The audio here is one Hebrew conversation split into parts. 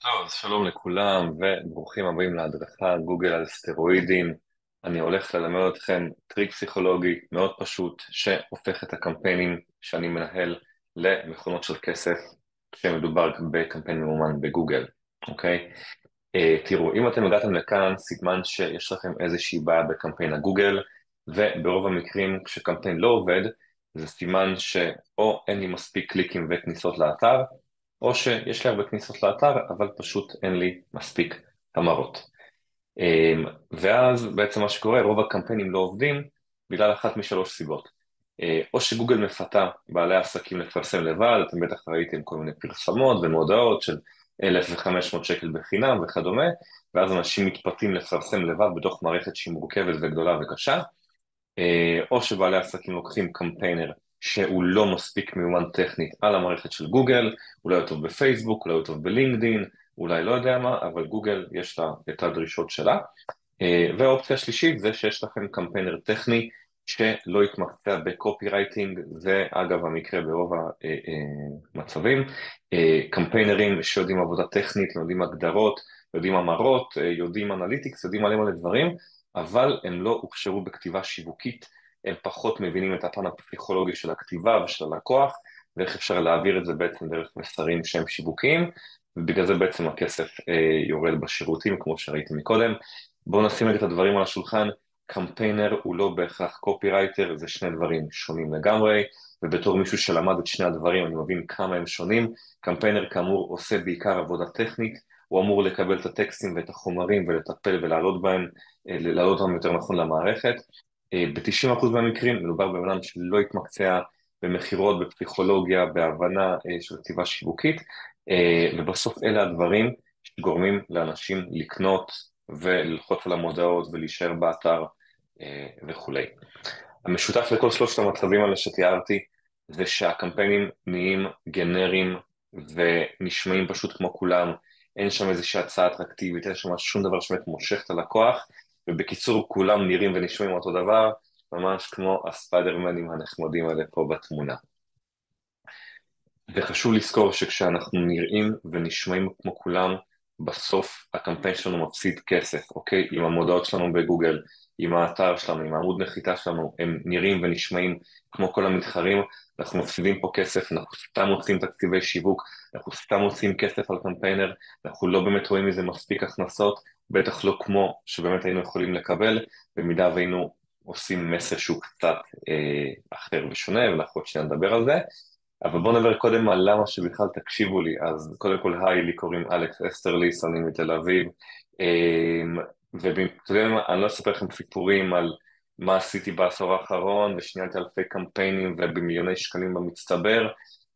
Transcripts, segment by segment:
טוב, אז שלום לכולם וברוכים הבאים להדרכה גוגל על סטרואידים. אני הולך ללמד אתכם טריק פסיכולוגי מאוד פשוט שהופך את הקמפיינים שאני מנהל למכונות של כסף כשמדובר בקמפיין ממומן בגוגל, אוקיי? תראו, אם אתם הגעתם לכאן, סימן שיש לכם איזושהי בעיה בקמפיין הגוגל, וברוב המקרים כשקמפיין לא עובד, זה סימן שאו אין לי מספיק קליקים וכניסות לאתר, או שיש לי הרבה כניסות לאתר, אבל פשוט אין לי מספיק המרות. ואז בעצם מה שקורה, רוב הקמפיינים לא עובדים בגלל אחת משלוש סיבות. או שגוגל מפתה בעלי עסקים לפרסם לבד, אתם בטח ראיתם כל מיני פרסמות ומודעות של 1,500 שקל בחינם וכדומה, ואז אנשים מתפתים לפרסם לבד בתוך מערכת שהיא מורכבת וגדולה וקשה, או שבעלי עסקים לוקחים קמפיינר שהוא לא מספיק מיומן טכנית על המערכת של גוגל, אולי הוא טוב בפייסבוק, אולי הוא טוב בלינקדין, אולי לא יודע מה, אבל גוגל יש לה את הדרישות שלה. והאופציה השלישית זה שיש לכם קמפיינר טכני שלא יתמקצע בקופי רייטינג, זה אגב המקרה ברוב המצבים, קמפיינרים שיודעים עבודה טכנית, יודעים הגדרות, יודעים המרות, יודעים אנליטיקס, יודעים מלא מלא דברים, אבל הם לא הוכשרו בכתיבה שיווקית, הם פחות מבינים את הפן הפסיכולוגי של הכתיבה ושל הלקוח, ואיך אפשר להעביר את זה בעצם דרך מסרים שהם שיווקיים, ובגלל זה בעצם הכסף יורד בשירותים, כמו שראיתם מקודם. בואו נשים את הדברים על השולחן, קמפיינר הוא לא בהכרח קופירייטר, זה שני דברים שונים לגמרי, ובתור מישהו שלמד את שני הדברים, אני מבין כמה הם שונים. קמפיינר כאמור עושה בעיקר עבודה טכנית, הוא אמור לקבל את הטקסטים ואת החומרים ולטפל ולהעלות בהם, להעלות אותם יותר נכון למערכת. ב-90% מהמקרים מדובר בבן אדם שלא התמקצע במכירות, בפסיכולוגיה, בהבנה של כתיבה שיווקית, ובסוף אלה הדברים שגורמים לאנשים לקנות וללחוץ על המודעות ולהישאר באתר וכולי. המשותף לכל שלושת המצבים האלה שתיארתי זה שהקמפיינים נהיים גנריים ונשמעים פשוט כמו כולם, אין שם איזושהי הצעה אטרקטיבית, אין שם שום דבר שבאמת מושך את הלקוח, ובקיצור כולם נראים ונשמעים אותו דבר, ממש כמו הספיידרמנים הנחמדים האלה פה בתמונה. וחשוב לזכור שכשאנחנו נראים ונשמעים כמו כולם, בסוף הקמפיין שלנו מפסיד כסף, אוקיי? עם המודעות שלנו בגוגל, עם האתר שלנו, עם העמוד נחיתה שלנו, הם נראים ונשמעים כמו כל המתחרים, אנחנו מפסידים פה כסף, אנחנו סתם מוצאים תקציבי שיווק, אנחנו סתם מוצאים כסף על קמפיינר, אנחנו לא באמת רואים מזה מספיק הכנסות, בטח לא כמו שבאמת היינו יכולים לקבל, במידה והיינו עושים מסר שהוא קצת אחר ושונה, ואנחנו עוד שניה נדבר על זה. אבל בואו נדבר קודם על למה שבכלל תקשיבו לי. אז קודם כל, היי, לי קוראים אלכס אסטרליס, אני מתל אביב, ואתם יודעים מה, אני לא אספר לכם סיפורים על מה עשיתי בעשור האחרון, ושניהלתי אלפי קמפיינים ובמיליוני שקלים במצטבר,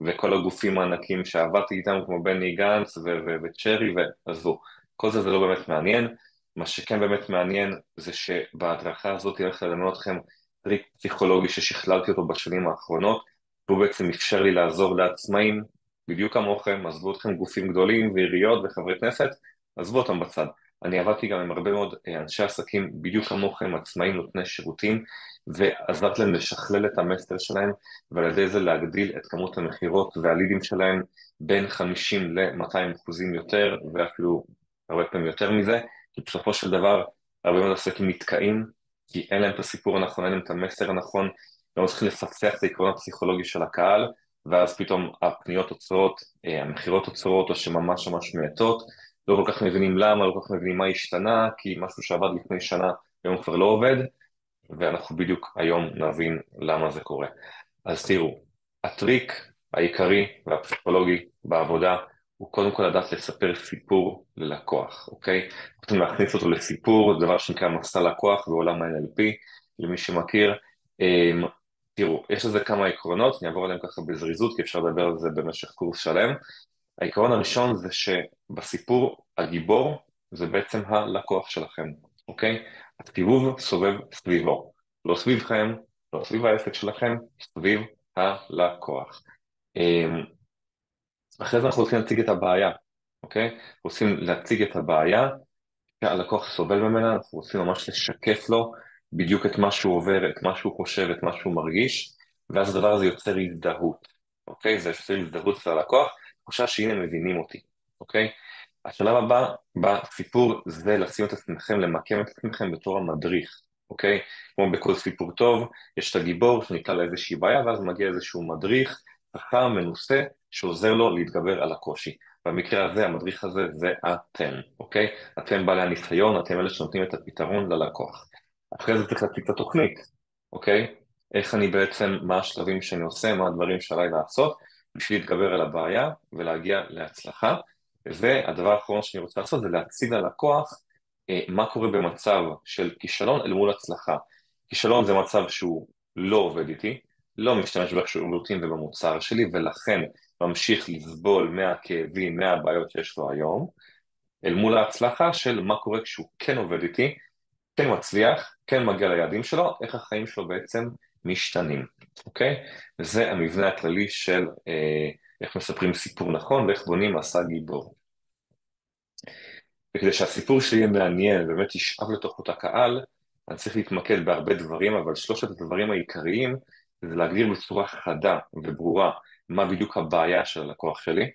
וכל הגופים הענקים שעבדתי איתם, כמו בני גנץ וצ'רי, ועזבו, כל זה לא באמת מעניין. מה שכן באמת מעניין זה שבהדרכה הזאת הולכת ללמד אתכם טריק פסיכולוגי ששכללתי אותו בשנים האחרונות, והוא בעצם אפשר לי לעזור לעצמאים, בדיוק כמוכם, עזבו אתכם גופים גדולים ועיריות וחברי כנסת, עזבו אותם בצד. אני עבדתי גם עם הרבה מאוד אנשי עסקים, בדיוק כמוכם, עצמאים נותני שירותים, ועזרתי להם לשכלל את המסר שלהם, ועל ידי זה להגדיל את כמות המכירות והלידים שלהם בין 50 ל-200% יותר, ואפילו הרבה פעמים יותר מזה, כי בסופו של דבר הרבה מאוד עסקים נתקעים, כי אין להם את הסיפור הנכון, אין להם את המסר הנכון, לא מצליחים לפצח את העקרון הפסיכולוגי של הקהל, ואז פתאום הפניות עוצרות, המכירות עוצרות, או שממש ממש מעטות, לא כל כך מבינים למה, לא כל כך מבינים מה השתנה, כי משהו שעבד לפני שנה היום כבר לא עובד, ואנחנו בדיוק היום נבין למה זה קורה. אז תראו, הטריק העיקרי והפסיכולוגי בעבודה הוא קודם כל לדעת לספר סיפור ללקוח, אוקיי? רוצים להכניס אותו לסיפור, דבר שנקרא מסע לקוח בעולם ה-NLP, למי שמכיר. תראו, יש לזה כמה עקרונות, אני אעבור עליהם ככה בזריזות, כי אפשר לדבר על זה במשך קורס שלם. העיקרון הראשון זה שבסיפור הגיבור זה בעצם הלקוח שלכם, אוקיי? הסיבוב סובב סביבו, לא סביבכם, לא סביב העסק שלכם, סביב הלקוח. אחרי זה אנחנו רוצים להציג את הבעיה, אוקיי? רוצים להציג את הבעיה שהלקוח סובל ממנה, אנחנו רוצים ממש לשקף לו בדיוק את מה שהוא עובר, את מה שהוא חושב, את מה שהוא מרגיש, ואז הדבר הזה יוצר הזדהות, אוקיי? זה יוצר הזדהות ללקוח, תחושה שהנה מבינים אותי, אוקיי? השלב הבא בסיפור זה לשים את עצמכם, למקם את עצמכם בתור המדריך, אוקיי? כמו בכל סיפור טוב, יש את הגיבור שנקלע לאיזושהי בעיה, ואז מגיע איזשהו מדריך, חכם, מנוסה, שעוזר לו להתגבר על הקושי. במקרה הזה, המדריך הזה זה אתם, אוקיי? אתם בעלי הניסיון, אתם אלה שנותנים את הפתרון ללקוח. אחרי זה צריך להציג את התוכנית, אוקיי? איך אני בעצם, מה השלבים שאני עושה, מה הדברים שעליי לעשות, בשביל להתגבר על הבעיה ולהגיע להצלחה. והדבר האחרון שאני רוצה לעשות זה להציג ללקוח מה קורה במצב של כישלון אל מול הצלחה. כישלון זה מצב שהוא לא עובד איתי, לא משתמש בשירותים ובמוצר שלי, ולכן ממשיך לסבול מהכאבים, מהבעיות שיש לו היום, אל מול ההצלחה של מה קורה כשהוא כן עובד איתי, כן מצליח, כן מגיע ליעדים שלו, איך החיים שלו בעצם משתנים, אוקיי? וזה המבנה הכללי של איך מספרים סיפור נכון ואיך בונים מסע גיבור. וכדי שהסיפור שלי יהיה מעניין ובאמת ישאב לתוך אותה קהל, אני צריך להתמקד בהרבה דברים, אבל שלושת הדברים העיקריים זה להגדיר בצורה חדה וברורה מה בדיוק הבעיה של הלקוח שלי,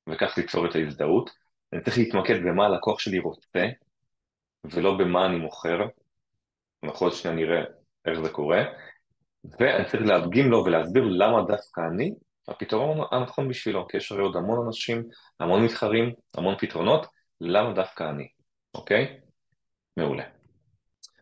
וכך ליצור את ההזדהות. אני צריך להתמקד במה הלקוח שלי רוצה, ולא במה אני מוכר, נכון, שנייה נראה איך זה קורה, ואני צריך להדגים לו ולהסביר למה דווקא אני הפתרון הנכון בשבילו, כי יש הרי עוד המון אנשים, המון מתחרים, המון פתרונות, למה דווקא אני, אוקיי? מעולה.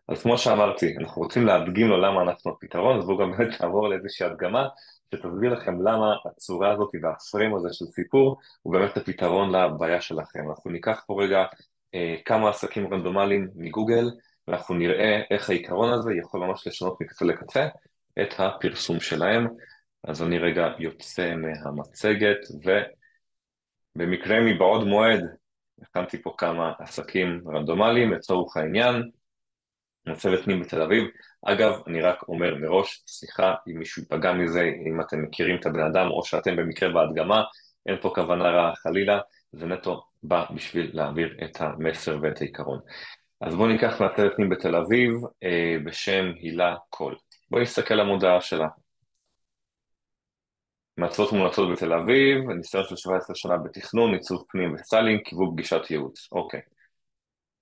אז כמו שאמרתי, אנחנו רוצים להדגים לו למה אנחנו הפתרון, אז בואו גם באמת נעבור לאיזושהי הדגמה שתסביר לכם למה הצורה הזאת והפריים הזה של סיפור הוא באמת הפתרון לבעיה שלכם. אנחנו ניקח פה רגע כמה עסקים רנדומליים מגוגל, ואנחנו נראה איך העיקרון הזה יכול ממש לשנות מקצה לקצה את הפרסום שלהם. אז אני רגע יוצא מהמצגת, ובמקרה מבעוד מועד, הכנתי פה כמה עסקים רנדומליים לצורך העניין, מצבת פנים בתל אביב. אגב, אני רק אומר מראש, סליחה אם מישהו ייפגע מזה, אם אתם מכירים את הבן אדם או שאתם במקרה בהדגמה, אין פה כוונה רעה חלילה, זה נטו בא בשביל להעביר את המסר ואת העיקרון. אז בואו ניקח מצבת פנים בתל אביב בשם הילה קול. בואו נסתכל על המודעה שלה. מעצבות מומלצות בתל אביב, ניסיון של 17 שנה בתכנון, עיצוב פנים וסטיילינג, קיבול פגישת ייעוץ. אוקיי.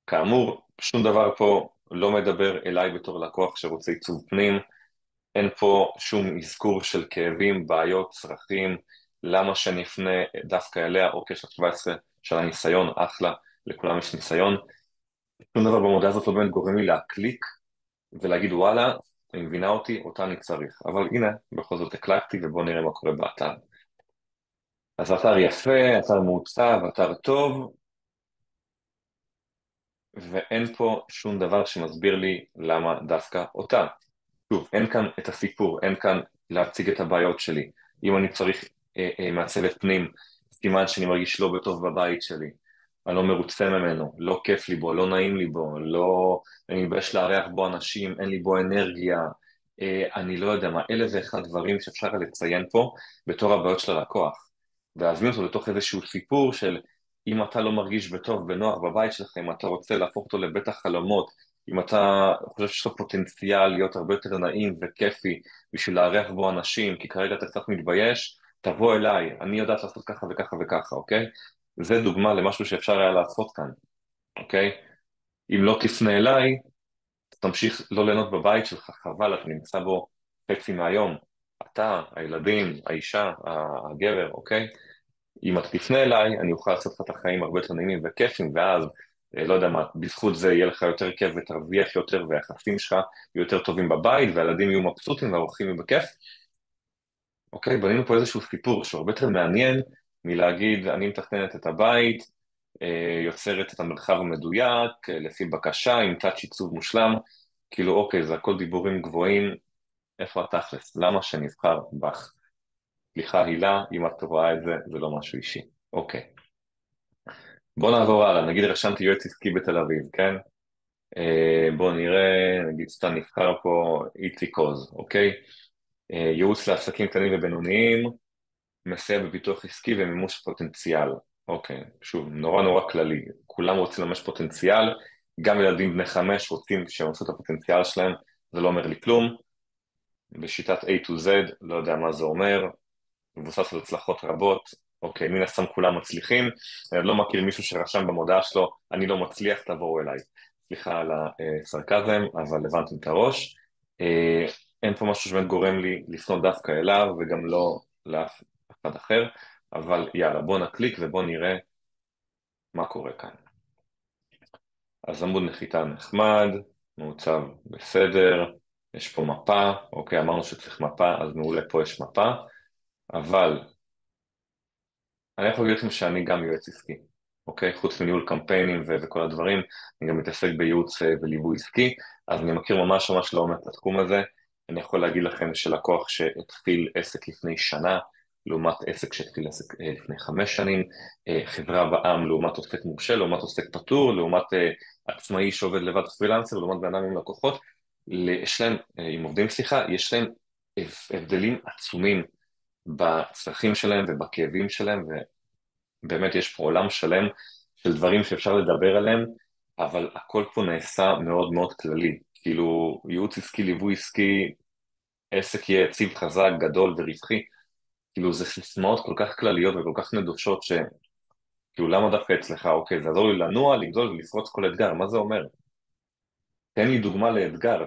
כאמור, שום דבר פה לא מדבר אליי בתור לקוח שרוצה עיצוב פנים, אין פה שום אזכור של כאבים, בעיות, צרכים, למה שאני אפנה דווקא אליה, אוקיי, יש לה 17 שנה ניסיון, אחלה, לכולם יש ניסיון, שום דבר במודעה הזאת לא באמת גורם לי להקליק ולהגיד וואלה, אני מבינה אותי, אותה אני צריך, אבל הנה, בכל זאת הקלקתי ובואו נראה מה קורה באתר. אז אתר יפה, אתר מעוצב, אתר טוב, ואין פה שום דבר שמסביר לי למה דווקא אותה. שוב, אין כאן את הסיפור, אין כאן להציג את הבעיות שלי. אם אני צריך מעצבת פנים, סימן שאני מרגיש לא בטוב בבית שלי, אני לא מרוצה ממנו, לא כיף לי בו, לא נעים לי בו, לא, אני מתבייש לארח בו אנשים, אין לי בו אנרגיה, אני לא יודע מה, אלף ואחד דברים שאפשר לציין פה בתור הבעיות של הלקוח. ולהזמין אותו לתוך איזשהו סיפור של אם אתה לא מרגיש בטוב, בנוח בבית שלך, אם אתה רוצה להפוך אותו לבית החלומות, אם אתה חושב שיש לו פוטנציאל להיות הרבה יותר נעים וכיפי בשביל לארח בו אנשים, כי כרגע אתה קצת מתבייש, תבוא אליי, אני יודעת לעשות ככה וככה וככה, אוקיי? זה דוגמה למשהו שאפשר היה לעשות כאן, אוקיי? אם לא תפנה אליי, תמשיך לא ליהנות בבית שלך, חבל, אתה נמצא בו חצי מהיום. אתה, הילדים, האישה, הגבר, אוקיי? אם אתה תפנה אליי, אני אוכל לעשות לך את החיים הרבה יותר נעימים וכיפים, ואז, לא יודע מה, בזכות זה יהיה לך יותר כיף ותרוויח יותר, והיחסים שלך יהיו יותר טובים בבית, והילדים יהיו מבסוטים והאורחים יהיו בכיף. אוקיי, בנינו פה איזשהו סיפור שהוא הרבה יותר מעניין מלהגיד, אני מתכננת את הבית, יוצרת את המרחב המדויק, לפי בקשה, עם תת עיצוב מושלם, כאילו אוקיי, זה הכל דיבורים גבוהים, איפה התכלס? למה שנבחר בך? סליחה הילה, אם את רואה את זה, זה לא משהו אישי. אוקיי. בוא נעבור הלאה, נגיד רשמתי יועץ עסקי בתל אביב, כן? בוא נראה, נגיד סתם נבחר פה איציק עוז, אוקיי? ייעוץ לעסקים קטנים ובינוניים, מסייע בפיתוח עסקי ומימוש פוטנציאל. אוקיי, שוב, נורא נורא כללי. כולם רוצים לממש פוטנציאל, גם ילדים בני 5 רוצים שיממשו את הפוטנציאל שלהם, זה לא אומר לי כלום. בשיטת A to Z, לא יודע מה זה אומר, מבוסס על הצלחות רבות, אוקיי, מן הסתם כולם מצליחים, אני לא מכיר מישהו שרשם במודעה שלו, אני לא מצליח, תבואו אליי. סליחה על הסרקזם, אבל הבנתם את הראש. אה, אין פה משהו שבאמת גורם לי לפנות דווקא אליו, וגם לא לאף אחד אחר, אבל יאללה, בוא נקליק ובוא נראה מה קורה כאן. אז עמוד נחיתה נחמד, מעוצב בסדר, יש פה מפה, אוקיי, אמרנו שצריך מפה, אז מעולה, פה יש מפה, אבל אני יכול להגיד לכם שאני גם יועץ עסקי, אוקיי? חוץ מניהול קמפיינים וכל הדברים, אני גם מתעסק בייעוץ וליווי עסקי, אז אני מכיר ממש ממש לעומק את התחום הזה. אני יכול להגיד לכם שלקוח שהתחיל עסק לפני שנה, לעומת עסק שהתחיל עסק לפני 5 שנים, חברה בע"מ לעומת עוסק מורשה, לעומת עוסק פטור, לעומת עצמאי שעובד לבד פרילנסר, לעומת בן אדם עם לקוחות, יש להם, עם עובדים סליחה, יש להם הבדלים עצומים בצרכים שלהם ובכאבים שלהם, ובאמת יש פה עולם שלם של דברים שאפשר לדבר עליהם, אבל הכל פה נעשה מאוד מאוד כללי. כאילו, ייעוץ עסקי, ליווי עסקי, עסק יהיה יציב חזק, גדול ורווחי, כאילו זה סיסמאות כל כך כלליות וכל כך נדושות כאילו למה דווקא אצלך, אוקיי, זה יעזור לי לנוע, לגדול ולפרוץ כל אתגר, מה זה אומר? תן לי דוגמה לאתגר,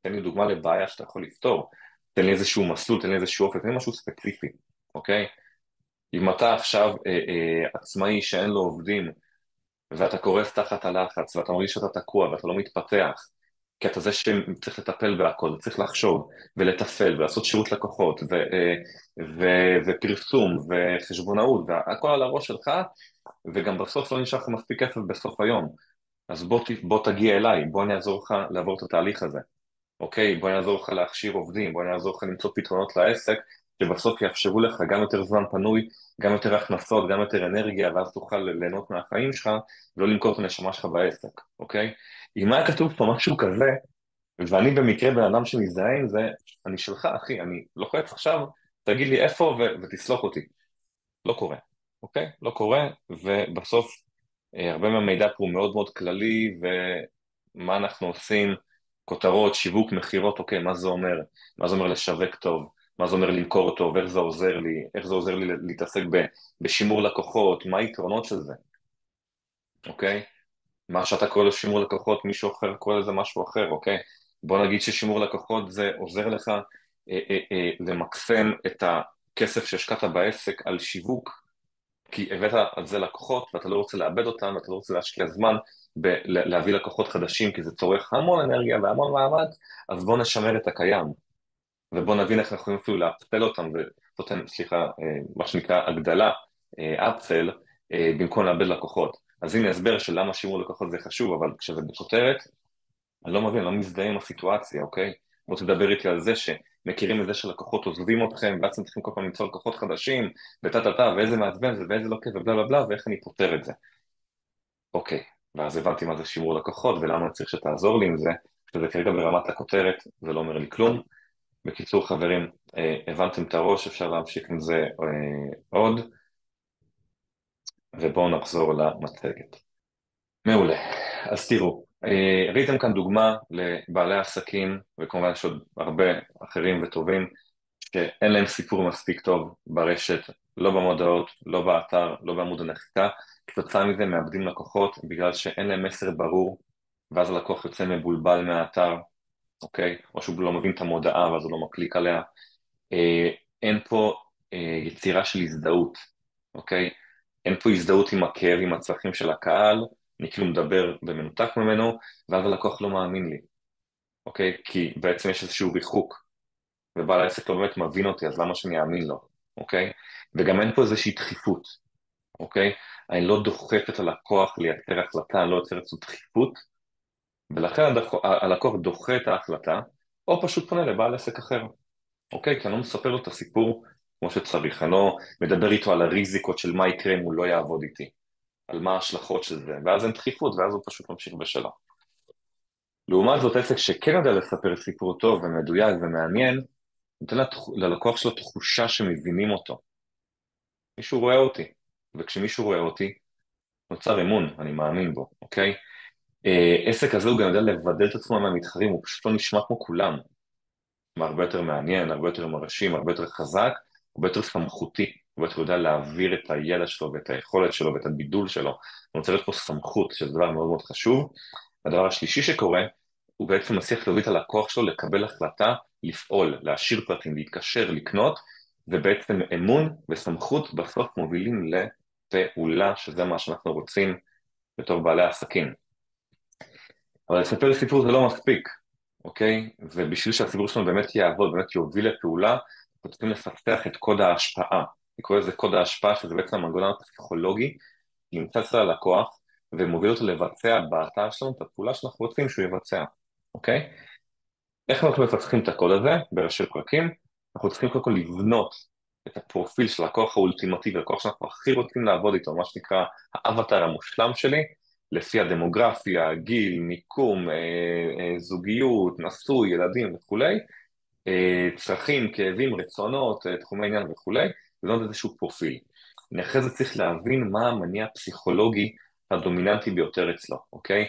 תן לי דוגמה לבעיה שאתה יכול לפתור, תן לי איזשהו מסלול, תן לי איזשהו אופק, תן לי משהו ספציפי, אוקיי? אם אתה עכשיו עצמאי שאין לו עובדים, ואתה קורס תחת הלחץ, ואתה מרגיש שאתה תקוע, ואתה לא מתפתח, כי אתה זה שצריך לטפל בהכל, וצריך לחשוב, ולתפעל, ולעשות שירות לקוחות, ופרסום, וחשבונאות, והכל על הראש שלך, וגם בסוף לא נשאר לך מספיק כסף בסוף היום. אז בוא תגיע אליי, בוא אני אעזור לך לעבור את התהליך הזה. אוקיי, בוא נעזור לך להכשיר עובדים, בוא נעזור לך למצוא פתרונות לעסק, שבסוף יאפשרו לך גם יותר זמן פנוי, גם יותר הכנסות, גם יותר אנרגיה, ואז תוכל ליהנות מהחיים שלך, ולא למכור את הנשמה שלך בעסק, אוקיי? אם היה כתוב פה משהו כזה, ואני במקרה בן אדם שמזדהה עם זה, אני שלך, אחי, אני לוחץ עכשיו, תגיד לי איפה ותסלוק אותי. לא קורה, אוקיי? לא קורה, ובסוף הרבה מהמידע פה הוא מאוד מאוד כללי, ומה אנחנו עושים, כותרות, שיווק, מכירות, אוקיי, מה זה אומר? מה זה אומר לשווק טוב? מה זה אומר למכור טוב? איך זה עוזר לי? איך זה עוזר לי להתעסק בשימור לקוחות? מה היתרונות של זה, אוקיי? מה שאתה קורא לו שימור לקוחות, מישהו אחר קורא לזה משהו אחר, אוקיי? בוא נגיד ששימור לקוחות זה עוזר לך למקסם את הכסף שהשקעת בעסק על שיווק, כי הבאת על זה לקוחות ואתה לא רוצה לאבד אותם ואתה לא רוצה להשקיע זמן להביא לקוחות חדשים, כי זה צורך המון אנרגיה והמון מאמץ, אז בוא נשמר את הקיים ובוא נבין איך אנחנו יכולים אפילו להפתל אותם ולעשות להם, סליחה, מה שנקרא הגדלה, אפסל, במקום לאבד לקוחות. אז הנה הסבר של למה שימור לקוחות זה חשוב, אבל כשזה בכותרת, אני לא מבין, לא מזדהה עם הסיטואציה, אוקיי? בוא תדבר איתי על זה שמכירים את זה שלקוחות עוזבים אתכם, ואז אתם צריכים כל פעם למצוא לקוחות חדשים, וטה-טה-טה, ואיזה מעצבן זה, ואיזה לא כיף, ובלה בלה בלה, ואיך אני פותר את זה. אוקיי, ואז הבנתי מה זה שימור לקוחות, ולמה אני צריך שתעזור לי עם זה, שזה כרגע ברמת הכותרת, זה לא אומר לי כלום. בקיצור, חברים, הבנתם את הראש, אפשר להמשיך עם זה עוד, ובואו נחזור למצגת. מעולה. אז תראו, ראיתם כאן דוגמה לבעלי עסקים, וכמובן יש עוד הרבה אחרים וטובים, שאין להם סיפור מספיק טוב ברשת, לא במודעות, לא באתר, לא בעמוד הנחיתה, כתוצאה מזה מאבדים לקוחות בגלל שאין להם מסר ברור, ואז הלקוח יוצא מבולבל מהאתר, אוקיי? או שהוא לא מבין את המודעה ואז הוא לא מקליק עליה. אין פה יצירה של הזדהות, אוקיי? אין פה הזדהות עם הכאב, עם הצרכים של הקהל, אני כאילו מדבר במנותק ממנו, ואז הלקוח לא מאמין לי, אוקיי? כי בעצם יש איזשהו ריחוק, ובעל העסק לא באמת מבין אותי, אז למה שאני אאמין לו, אוקיי? וגם אין פה איזושהי דחיפות, אוקיי? אני לא דוחף את הלקוח לייצר החלטה, אני לא יוצר איזושהי דחיפות, ולכן הלקוח דוחה את ההחלטה, או פשוט פונה לבעל עסק אחר, אוקיי? כי אני לא מספר לו את הסיפור כמו שצריך, אני לא מדבר איתו על הריזיקות של מה יקרה אם הוא לא יעבוד איתי, על מה ההשלכות של זה, ואז אין דחיפות, ואז הוא פשוט ממשיך בשלו. לעומת זאת, עסק שכן יודע לספר סיפור טוב ומדויק ומעניין, נותן ללקוח שלו תחושה שמבינים אותו. מישהו רואה אותי, וכשמישהו רואה אותי, נוצר אמון, אני מאמין בו, אוקיי? עסק הזה הוא גם יודע לבדל את עצמו מהמתחרים, הוא פשוט לא נשמע כמו כולם. הרבה יותר מעניין, הרבה יותר מרשים, הרבה יותר חזק, הרבה יותר סמכותי, הוא יודע להעביר את הידע שלו ואת היכולת שלו ואת הבידול שלו. הוא רוצה להיות פה סמכות, שזה דבר מאוד מאוד חשוב. הדבר השלישי שקורה, הוא בעצם מצליח להוביל את הלקוח שלו לקבל החלטה, לפעול, להשאיר פרטים, להתקשר, לקנות, ובעצם אמון וסמכות בסוף מובילים לפעולה, שזה מה שאנחנו רוצים בתור בעלי עסקים. אבל לספר סיפור זה לא מספיק, אוקיי? ובשביל שהסיפור שלנו באמת יעבוד, באמת יוביל לפעולה, אנחנו צריכים לפתח את קוד ההשפעה. אני קורא לזה קוד ההשפעה, שזה בעצם המנגנון הפסיכולוגי, נמצא אצל הלקוח, ומוביל אותו לבצע באתר שלנו את הפעולה שאנחנו רוצים שהוא יבצע, אוקיי? איך אנחנו מפתחים את הקוד הזה בראשי פרקים? אנחנו צריכים קודם כל לבנות את הפרופיל של הלקוח האולטימטיבי, הלקוח שאנחנו הכי רוצים לעבוד איתו, מה שנקרא האבטר המושלם שלי, לפי הדמוגרפיה, גיל, מיקום, זוגיות, נשוי, ילדים וכולי, צרכים, כאבים, רצונות, תחומי עניין וכולי, לבנות איזשהו פרופיל. אני אחרי זה צריך להבין מה המניע הפסיכולוגי הדומיננטי ביותר אצלו, אוקיי?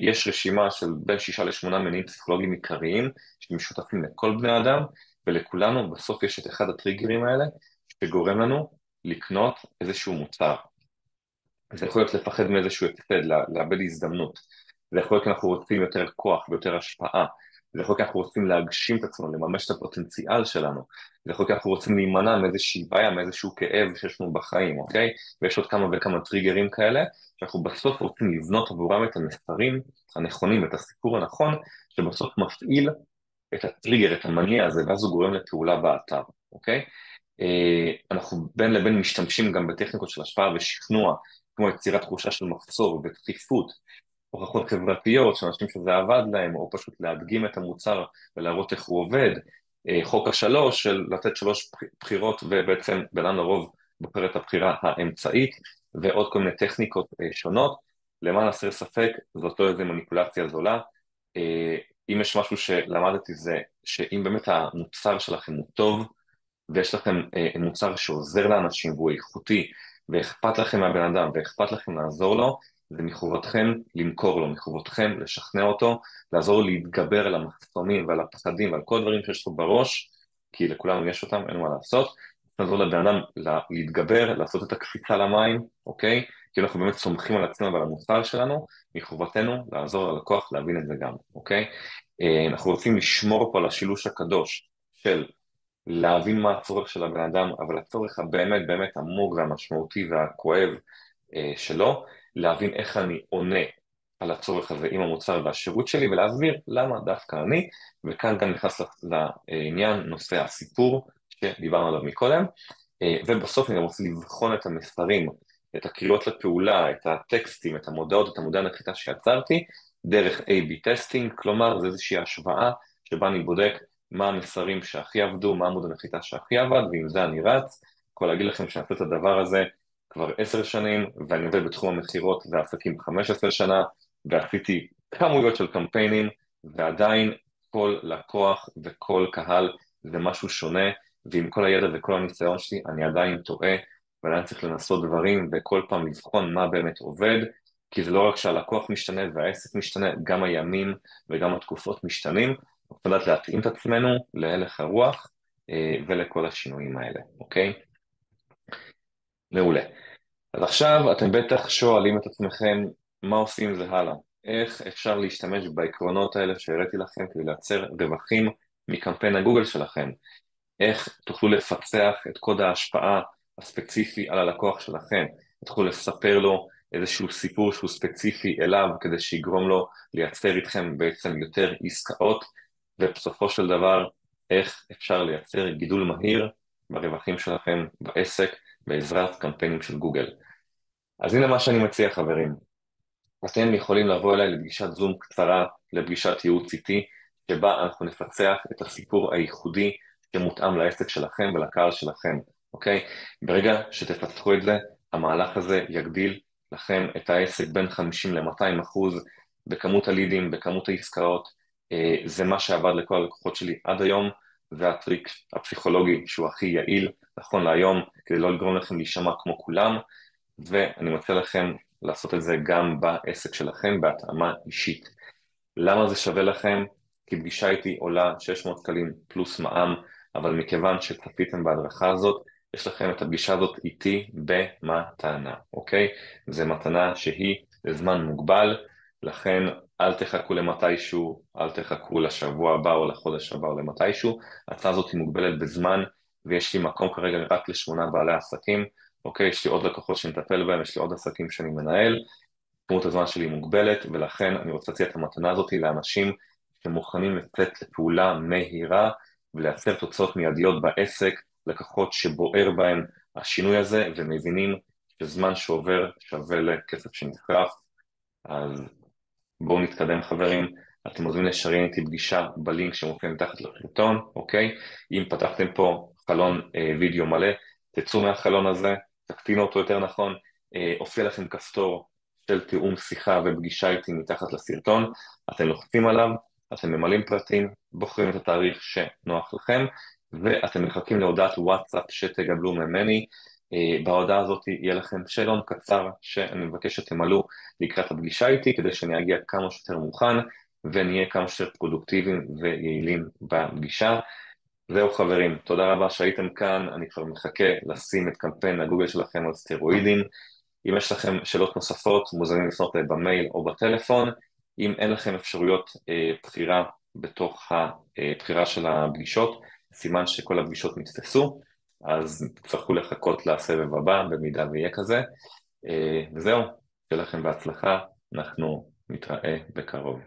יש רשימה של בין 6 ל8 מניעים פסיכולוגיים עיקריים, שמשותפים לכל בני אדם, ולכולנו בסוף יש את אחד הטריגרים האלה, שגורם לנו לקנות איזשהו מוצר. זה יכול להיות לפחד מאיזשהו הפסד, לאבד הזדמנות. זה יכול להיות כי אנחנו רוצים יותר כוח ויותר השפעה. זה יכול להיות כי אנחנו רוצים להגשים את עצמנו, לממש את הפוטנציאל שלנו. זה יכול להיות כי אנחנו רוצים להימנע מאיזושהי בעיה, מאיזשהו כאב שיש לנו בחיים, אוקיי? ויש עוד כמה וכמה טריגרים כאלה, שאנחנו בסוף רוצים לבנות עבורם את המסרים הנכונים, את הסיפור הנכון, שבסוף מפעיל את הטריגר, את המניע הזה, ואז הוא גורם לפעולה באתר, אוקיי? אנחנו בין לבין משתמשים גם בטכניקות של השפעה ושכנוע, כמו יצירת תחושה של מחסור ודחיפות, הוכחות חברתיות של אנשים שזה עבד להם, או פשוט להדגים את המוצר ולהראות איך הוא עובד, חוק השלוש של לתת 3 בחירות, ובעצם בינם לרוב בוחר את הבחירה האמצעית, ועוד כל מיני טכניקות שונות. למען הסר ספק, זאת לא איזו מניפולציה זולה. אם יש משהו שלמדתי זה שאם באמת המוצר שלכם הוא טוב, ויש לכם מוצר שעוזר לאנשים והוא איכותי, ואכפת לכם מהבן אדם, ואכפת לכם לעזור לו, זה מחובתכם למכור לו, מחובתכם לשכנע אותו, לעזור לו להתגבר על המחסומים ועל הפחדים ועל כל דברים שיש לו בראש, כי לכולנו יש אותם, אין מה לעשות, לעזור לבן אדם להתגבר, לעשות את הקפיצה למים, אוקיי? כי אנחנו באמת סומכים על עצמנו ועל המוצר שלנו, מחובתנו לעזור ללקוח להבין את זה גם, אוקיי? אנחנו רוצים לשמור פה על השילוש הקדוש של להבין מה הצורך של הבן אדם, אבל הצורך הבאמת באמת עמוק והמשמעותי והכואב שלו, להבין איך אני עונה על הצורך הזה עם המוצר והשירות שלי, ולהסביר למה דווקא אני, וכאן גם נכנס לעניין נושא הסיפור שדיברנו עליו מקודם, ובסוף אני גם רוצה לבחון את המסרים, את הקריאות לפעולה, את הטקסטים, את המודעות, את עמודי הנחיתה שיצרתי, דרך A-B טסטינג, כלומר זה איזושהי השוואה שבה אני בודק מה המסרים שהכי עבדו, מה עמוד הנחיתה שהכי עבד, ועם זה אני רץ. יכול להגיד לכם שאני עושה את הדבר הזה כבר 10 שנים, ואני עובד בתחום המכירות והעסקים 15 שנה, ועשיתי כמויות של קמפיינים, ועדיין כל לקוח וכל קהל זה משהו שונה, ועם כל הידע וכל הניסיון שלי, אני עדיין טועה, ועדיין צריך לנסות דברים, וכל פעם לבחון מה באמת עובד, כי זה לא רק שהלקוח משתנה והעסק משתנה, גם הימים וגם התקופות משתנים, אנחנו לדעת להתאים את עצמנו להלך הרוח ולכל השינויים האלה, אוקיי? מעולה. אז עכשיו אתם בטח שואלים את עצמכם, מה עושים עם זה הלאה? איך אפשר להשתמש בעקרונות האלה שהראיתי לכם כדי לייצר רווחים מקמפיין הגוגל שלכם? איך תוכלו לפצח את קוד ההשפעה הספציפי על הלקוח שלכם? תוכלו לספר לו איזשהו סיפור שהוא ספציפי אליו כדי שיגרום לו לייצר איתכם בעצם יותר עסקאות, ובסופו של דבר איך אפשר לייצר גידול מהיר ברווחים שלכם בעסק בעזרת קמפיינים של גוגל. אז הנה מה שאני מציע חברים, אתם יכולים לבוא אליי לפגישת זום קצרה, לפגישת ייעוץ איתי, שבה אנחנו נפצח את הסיפור הייחודי שמותאם לעסק שלכם ולקהל שלכם, אוקיי? ברגע שתפתחו את זה, המהלך הזה יגדיל לכם את העסק בין 50 ל-200% בכמות הלידים, בכמות העסקאות. זה מה שעבד לכל הלקוחות שלי עד היום, זה הטריק הפסיכולוגי שהוא הכי יעיל, נכון להיום, כדי לא לגרום לכם להישמע כמו כולם, ואני מציע לכם לעשות את זה גם בעסק שלכם בהתאמה אישית. למה זה שווה לכם? כי פגישה איתי עולה 600 שקלים פלוס מע"מ, אבל מכיוון שצפיתם בהדרכה הזאת, יש לכם את הפגישה הזאת איתי במתנה, אוקיי? זה מתנה שהיא לזמן מוגבל, לכן אל תחכו למתישהו, אל תחכו לשבוע הבא או לחודש הבא או למתישהו, ההצעה הזאת היא מוגבלת בזמן, ויש לי מקום כרגע רק ל8 בעלי עסקים, אוקיי? יש לי עוד לקוחות שנטפל בהם, יש לי עוד עסקים שאני מנהל, כמות הזמן שלי מוגבלת, ולכן אני רוצה להציע את המתנה הזאת לאנשים שמוכנים לצאת לפעולה מהירה ולייצר תוצאות מיידיות בעסק, לקוחות שבוער בהם השינוי הזה ומבינים שזמן שעובר שווה לכסף שנשרף. אז בואו נתקדם חברים, אתם מוזמנים לשריין איתי פגישה בלינק שמופיע מתחת לסרטון, אוקיי? אם פתחתם פה חלון וידאו מלא, תצאו מהחלון הזה, תקטינו אותו יותר נכון, הופיע לכם כפתור של תיאום שיחה ופגישה איתי מתחת לסרטון, אתם לוחצים עליו, אתם ממלאים פרטים, בוחרים את התאריך שנוח לכם, ואתם מחכים להודעת וואטסאפ שתקבלו ממני. בהודעה הזאת יהיה לכם שאלון קצר שאני מבקש שתמלאו לקראת הפגישה איתי, כדי שאני אגיע כמה שיותר מוכן, ונהיה כמה שיותר פרודוקטיביים ויעילים בפגישה. זהו חברים, תודה רבה שהייתם כאן, אני כבר מחכה לשים את קמפיין הגוגל שלכם על סטרואידים. אם יש לכם שאלות נוספות, מוזמנים לפנות במייל או בטלפון. אם אין לכם אפשרויות בחירה בתוך הבחירה של הפגישות, סימן שכל הפגישות נתפסו, אז תצטרכו לחכות לסבב הבא, במידה ויהיה כזה. וזהו, שיהיה לכם בהצלחה, אנחנו נתראה בקרוב.